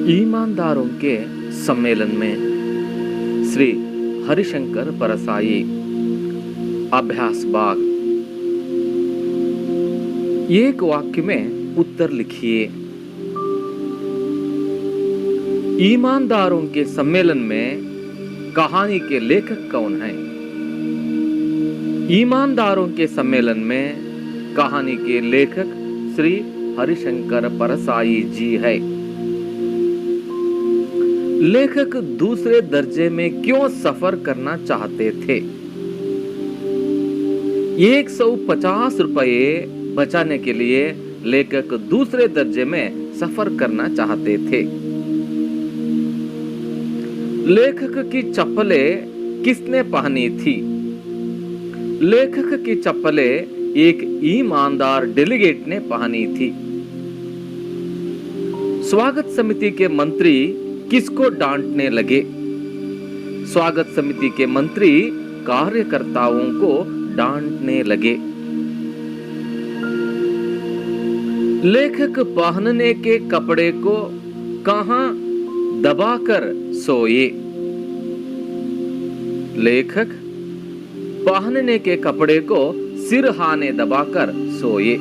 ईमानदारों के सम्मेलन में श्री हरिशंकर परसाई अभ्यास बाग। एक वाक्य में उत्तर लिखिए। ईमानदारों के सम्मेलन में कहानी के लेखक कौन हैं? ईमानदारों के सम्मेलन में कहानी के लेखक श्री हरिशंकर परसाई जी है। लेखक दूसरे दर्जे में क्यों सफर करना चाहते थे? 150 रुपये बचाने के लिए लेखक दूसरे दर्जे में सफर करना चाहते थे। लेखक की चप्पलें किसने पहनी थी? लेखक की चप्पलें एक ईमानदार डेलीगेट ने पहनी थी। स्वागत समिति के मंत्री किसको डांटने लगे? स्वागत समिति के मंत्री कार्यकर्ताओं को डांटने लगे। लेखक पहनने के कपड़े को कहां दबाकर सोए? लेखक पहनने के कपड़े को सिरहाने दबाकर सोए।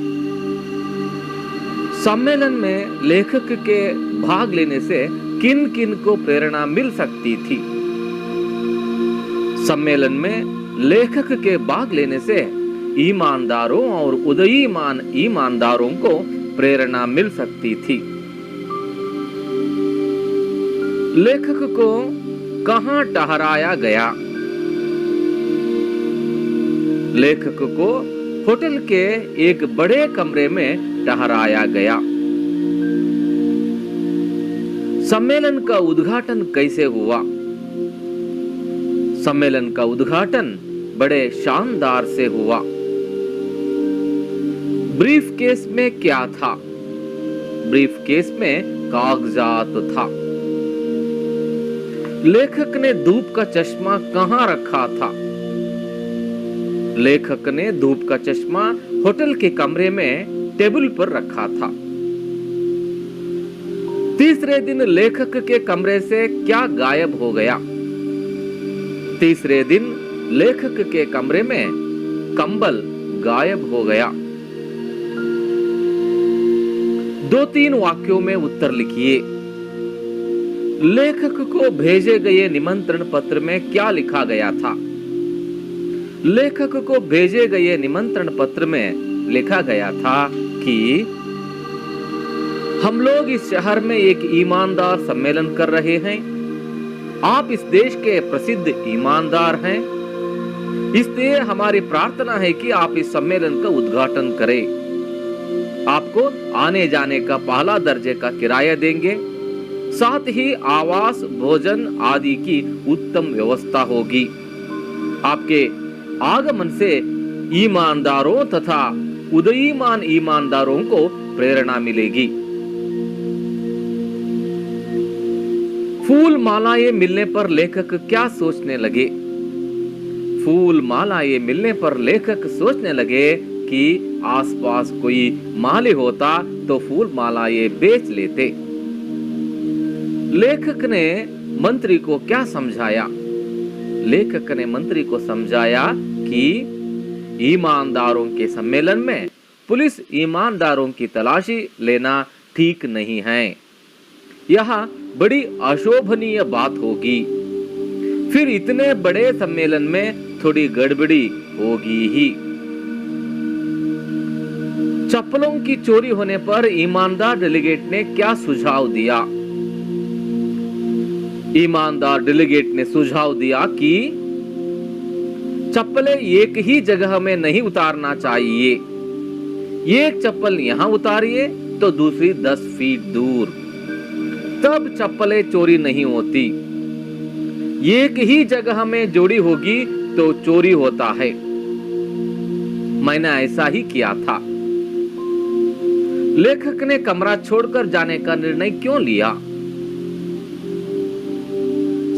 सम्मेलन में लेखक के भाग लेने से किन किन को प्रेरणा मिल सकती थी? सम्मेलन में लेखक के भाग लेने से ईमानदारों और उदयीमान ईमानदारों को प्रेरणा मिल सकती थी। लेखक को कहां ठहराया गया? लेखक को होटल के एक बड़े कमरे में ठहराया गया। सम्मेलन का उद्घाटन कैसे हुआ? सम्मेलन का उद्घाटन बड़े शानदार से हुआ। ब्रीफ केस में क्या था? ब्रीफ केस में कागजात था। लेखक ने धूप का चश्मा कहां रखा था? लेखक ने धूप का चश्मा होटल के कमरे में टेबल पर रखा था। तीसरे दिन लेखक के कमरे से क्या गायब हो गया? तीसरे दिन लेखक के कमरे में कंबल गायब हो गया। 2-3 वाक्यों में उत्तर लिखिए। लेखक को भेजे गए निमंत्रण पत्र में क्या लिखा गया था? लेखक को भेजे गए निमंत्रण पत्र में लिखा गया था कि हम लोग इस शहर में एक ईमानदार सम्मेलन कर रहे हैं। आप इस देश के प्रसिद्ध ईमानदार हैं, इसलिए हमारी प्रार्थना है कि आप इस सम्मेलन का उद्घाटन करें। आपको आने जाने का पहला दर्जे का किराया देंगे, साथ ही आवास, भोजन आदि की उत्तम व्यवस्था होगी। आपके आगमन से ईमानदारों तथा उदयीमान ईमानदारों को प्रेरणा मिलेगी। फूल मालाएं मिलने पर लेखक क्या सोचने लगे? फूल मालाएं मिलने पर लेखक सोचने लगे कि आसपास कोई माली होता तो फूल मालाएं बेच लेते। लेखक ने मंत्री को क्या समझाया? लेखक ने मंत्री को समझाया कि ईमानदारों के सम्मेलन में पुलिस ईमानदारों की तलाशी लेना ठीक नहीं है। यह बड़ी अशोभनीय बात होगी। फिर इतने बड़े सम्मेलन में थोड़ी गड़बड़ी होगी ही। चप्पलों की चोरी होने पर ईमानदार डेलीगेट ने क्या सुझाव दिया? ईमानदार डेलीगेट ने सुझाव दिया कि चप्पलें एक ही जगह में नहीं उतारना चाहिए। एक चप्पल यहां उतारिए तो दूसरी 10 फीट दूर, तब चप्पलें चोरी नहीं होती। एक ही जगह में जोड़ी होगी तो चोरी होता है। मैंने ऐसा ही किया था। लेखक ने कमरा छोड़कर जाने का निर्णय क्यों लिया?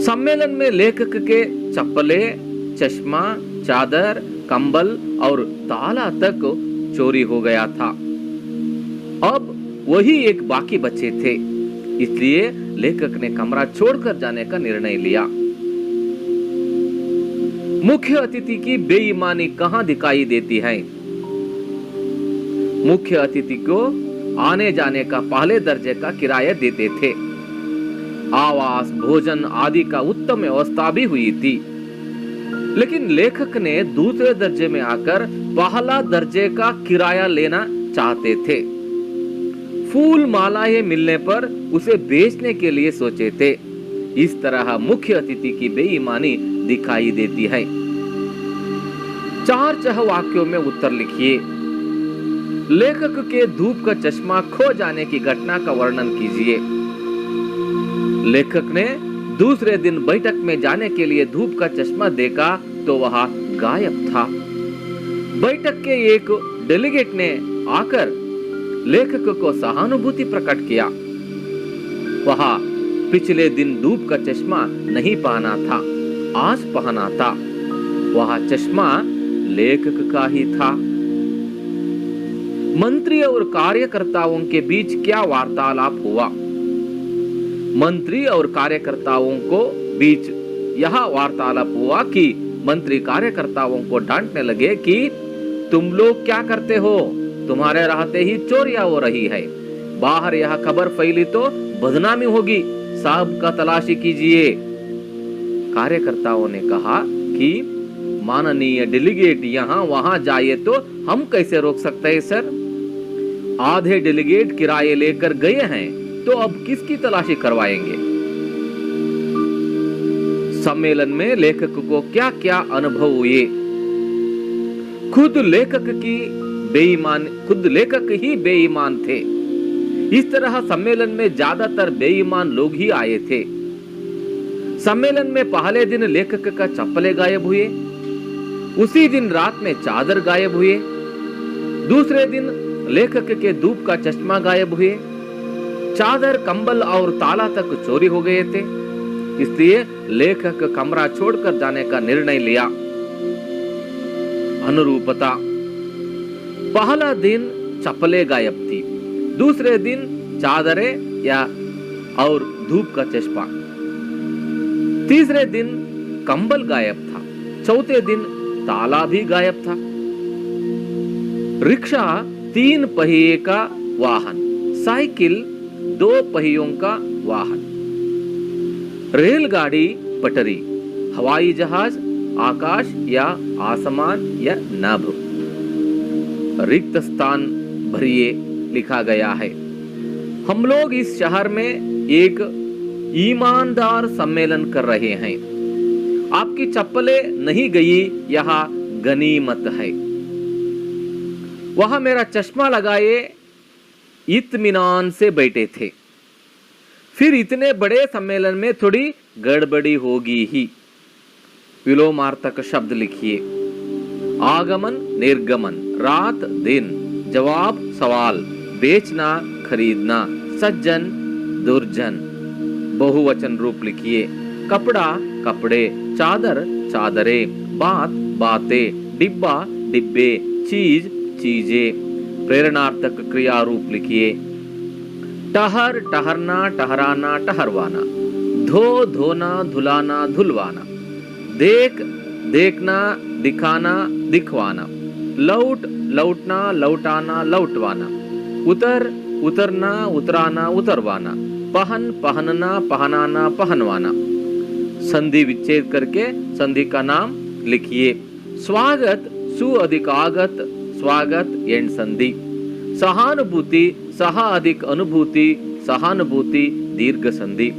सम्मेलन में लेखक के चप्पलें, चश्मा, चादर, कंबल और ताला तक चोरी हो गया था। अब वही एक बाकी बचे थे। इसलिए लेखक ने कमरा छोड़कर जाने का निर्णय लिया। मुख्य अतिथि की बेईमानी कहां दिखाई देती है? मुख्य अतिथि को आने जाने का पहले दर्जे का किराया देते थे। आवास, भोजन आदि का उत्तम व्यवस्था भी हुई थी। लेकिन लेखक ने दूसरे दर्जे में आकर पहला दर्जे का किराया लेना चाहते थे। फूल मालाएं मिलने पर उसे बेचने के लिए सोचे थे। इस तरह मुख्य अतिथि की बेईमानी दिखाई देती है। 4 चह वाक्यों में उत्तर लिखिए। लेखक के धूप का चश्मा खो जाने की घटना का वर्णन कीजिए। लेखक ने दूसरे दिन बैठक में जाने के लिए धूप का चश्मा देखा तो वह गायब था। बैठक के एक डेलीगेट ने आकर लेखक को सहानुभूति प्रकट किया। वह पिछले दिन धूप का चश्मा नहीं पहना था, आज पहना था। वह चश्मा लेखक का ही था। मंत्री और कार्यकर्ताओं के बीच क्या वार्तालाप हुआ? मंत्री और कार्यकर्ताओं को बीच यह वार्तालाप हुआ कि मंत्री कार्यकर्ताओं को डांटने लगे कि तुम लोग क्या करते हो? तुम्हारे रहते ही चोरियां हो रही है। बाहर यह खबर फैली तो बदनामी होगी। साहब का तलाशी कीजिए। कार्यकर्ताओं ने कहा कि माननीय डेलीगेट यहाँ वहां जाइए तो हम कैसे रोक सकते हैं सर? आधे डेलीगेट किराए लेकर गए हैं तो अब किसकी तलाशी करवाएंगे? सम्मेलन में लेखक को क्या क्या अनुभव हुए? खुद लेखक ही बेईमान थे। इस तरह सम्मेलन में ज्यादातर बेईमान लोग ही आए थे। सम्मेलन में पहले दिन लेखक का चप्पलें गायब हुए। उसी दिन रात में चादर गायब हुए। दूसरे दिन लेखक के धूप का चश्मा गायब हुए। चादर, कंबल और ताला तक चोरी हो गए थे। इसलिए लेखक कमरा छोड़कर जाने का निर्णय लिया। अनुरूपता। पहला दिन चप्पलें गायब थी। दूसरे दिन चादरें या और धूप का चश्मा। तीसरे दिन कंबल गायब था। चौथे दिन ताला भी गायब था। रिक्शा 3 पहिए का वाहन, साइकिल 2 पहियों का वाहन, रेलगाड़ी पटरी, हवाई जहाज आकाश या आसमान या नभ। रिक्त स्थान भरिए लिखा गया है। हम लोग इस शहर में एक ईमानदार सम्मेलन कर रहे हैं। आपकी चप्पलें नहीं गई, यह गनीमत है। वहां मेरा चश्मा लगाए इत्मीनान से बैठे थे। फिर इतने बड़े सम्मेलन में थोड़ी गड़बड़ी होगी ही। विलोमार्थक शब्द लिखिए। आगमन, निर्गमन, रात, दिन, जवाब, सवाल, बेचना, खरीदना, सज्जन, दुर्जन। बहुवचन रूप लिखिए। कपड़ा, कपड़े, चादर, चादरें, बात, बातें, डिब्बा, डिब्बे, चीज, चीजें। प्रेरणार्थक क्रिया रूप लिखिए। टहर, टहरना, टहराना, टहरवाना। धो, धोना, धुलाना, धुलवाना। देख, देखना, दिखाना, दिखवाना। लौट, लौटना, लौटाना, लौटवाना। उतर, उतरना, उतराना, उतरवाना। पहन, पहनना, पहनाना, पहनवाना। संधि विच्छेद करके संधि का नाम लिखिए। स्वागत, सु अधिक आगत, स्वागत एंड संधि। सहानुभूति, सहा अधिक अनुभूति, सहानुभूति दीर्घ संधि।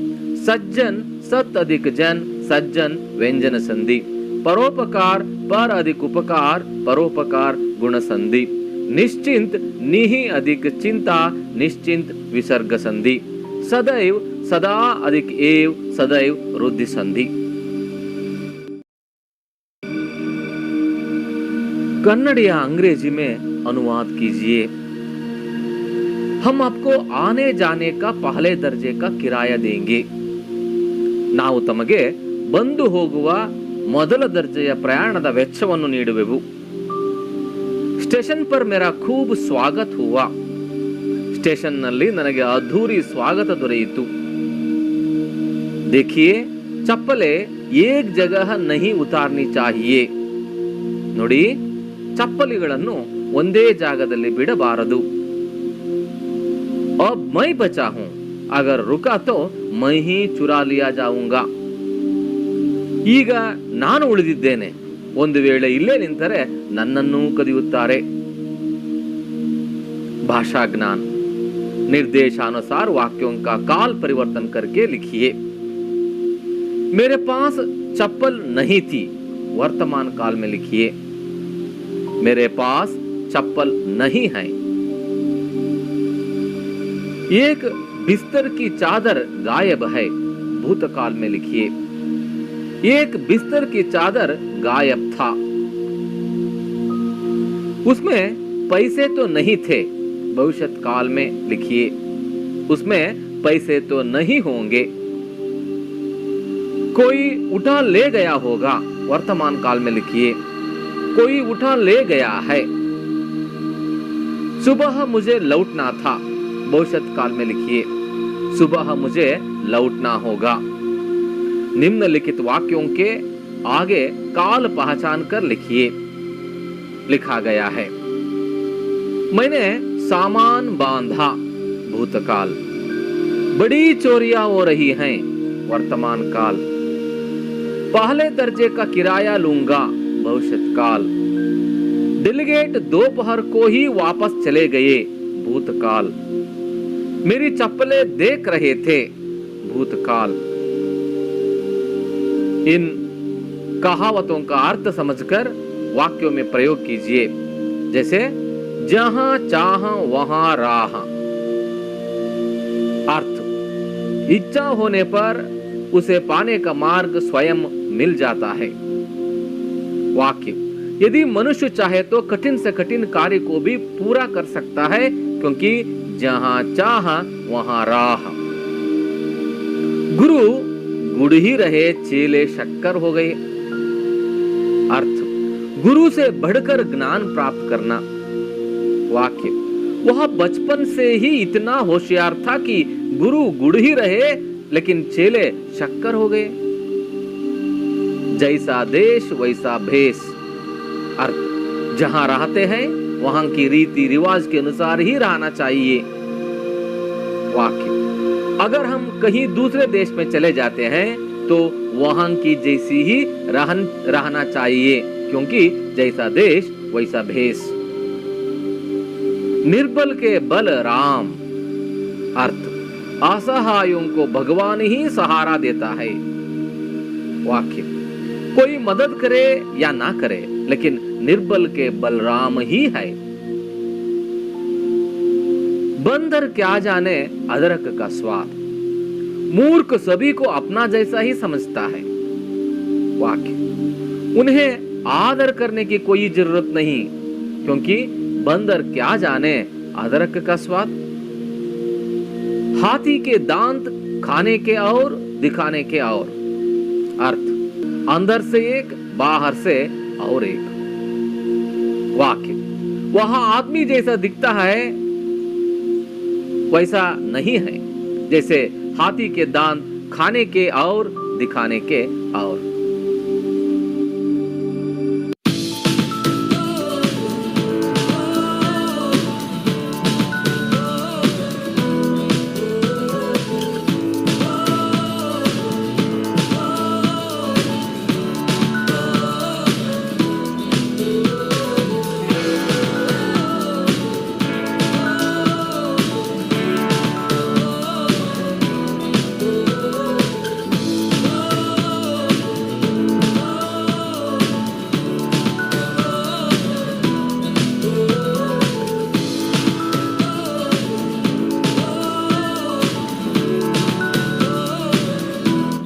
सज्जन, सत अधिक जन, सज्जन व्यंजन संधि। परोपकार, पर अधिक उपकार, परोपकार गुण संधि। निश्चिंत, निहि अधिक चिंता, निश्चिंत विसर्ग संधि। सदैव, सदा अधिक एव, सदैव रुद्धि संधि। कन्नड़ या अंग्रेजी में अनुवाद कीजिए। हम आपको आने जाने का पहले दर्जे का किराया देंगे। ನಾವು ತಮಗೆ ಬಂದು ಹೋಗುವ ಮೊದಲ ದರ್ಜೆಯ ಪ್ರಯಾಣದ ವೆಚ್ಚವನ್ನು ನೀಡುವೆವು। ಸ್ಟೇಷನ್ पर मेरा खूब स्वागत हुआ। ಸ್ಟೇಷನ್ ನಲ್ಲಿ ನನಗೆ ಅದ್ಧೂರಿ ಸ್ವಾಗತ ದೊರೆಯಿತು। देखिए, चप्पलें एक जगह नहीं उतारनी चाहिए. ನೋಡಿ, ಚಪ್ಪಲಿಗಳನ್ನು ಒಂದೇ ಜಾಗದಲ್ಲಿ ಬಿಡಬಾರದು. अब मैं बचा हूं, अगर रुका तो मैं ही चुरा लिया जाऊंगा. ಈಗ ನಾನು ಉಳಿದಿದ್ದೇನೆ, ಒಂದು ವೇಳೆ ಇಲ್ಲೇ ನಿಂತರೆ ನನ್ನನ್ನು ಕದಿಯುತ್ತಾರೆ. भाषा ज्ञान निर्देशानुसार वाक्यों का काल परिवर्तन करके लिखिए. मेरे पास चप्पल नहीं थी, वर्तमान काल में लिखिए. मेरे पास चप्पल नहीं है. एक बिस्तर की चादर गायब है, भूतकाल में लिखिए. एक बिस्तर की चादर गायब था. उसमें पैसे तो नहीं थे, भविष्य काल में लिखिए. उसमें पैसे तो नहीं होंगे. कोई उठा ले गया होगा, वर्तमान काल में लिखिए. कोई उठा ले गया है. सुबह मुझे लौटना था, भविष्य काल में लिखिए. सुबह मुझे लौटना होगा. निम्नलिखित वाक्यों के आगे काल पहचान कर लिखिए. लिखा गया है, मैंने सामान बांधा, भूतकाल. बड़ी चोरियां हो रही हैं, वर्तमान काल. पहले दर्जे का किराया लूंगा, भविष्य काल. डेलीगेट दोपहर को ही वापस चले गए, भूतकाल. मेरी चप्पलें देख रहे थे, भूतकाल. इन कहावतों का अर्थ समझकर वाक्यों में प्रयोग कीजिए. जैसे जहां चाह वहां राह. अर्थ, इच्छा होने पर उसे पाने का मार्ग स्वयं मिल जाता है. वाक्य, यदि मनुष्य चाहे तो कठिन से कठिन कार्य को भी पूरा कर सकता है, क्योंकि जहां चाह वहां राह. गुरु गुड़ ही रहे, चेले शक्कर हो गए. अर्थ, गुरु से बढ़कर ज्ञान प्राप्त करना. वाक्य, वह बचपन से ही इतना होशियार था कि गुरु गुड़ ही रहे, लेकिन चेले शक्कर हो गए. जैसा देश वैसा भेष. अर्थ, जहां रहते हैं वहां की रीति रिवाज के अनुसार ही रहना चाहिए. वाक्य, अगर हम कहीं दूसरे देश में चले जाते हैं तो वहां की जैसी ही रहना चाहिए, क्योंकि जैसा देश वैसा भेष. निर्बल के बल राम. अर्थ, असहायों को भगवान ही सहारा देता है. वाक्य, कोई मदद करे या ना करे, लेकिन निर्बल के बलराम ही है. बंदर क्या जाने अदरक का स्वाद. मूर्ख सभी को अपना जैसा ही समझता है. वाक्य, उन्हें आदर करने की कोई जरूरत नहीं, क्योंकि बंदर क्या जाने अदरक का स्वाद. हाथी के दांत खाने के और दिखाने के और. अर्थ, अंदर से एक, बाहर से और एक. वाक्य, वहां आदमी जैसा दिखता है वैसा नहीं है, जैसे हाथी के दांत खाने के और दिखाने के और.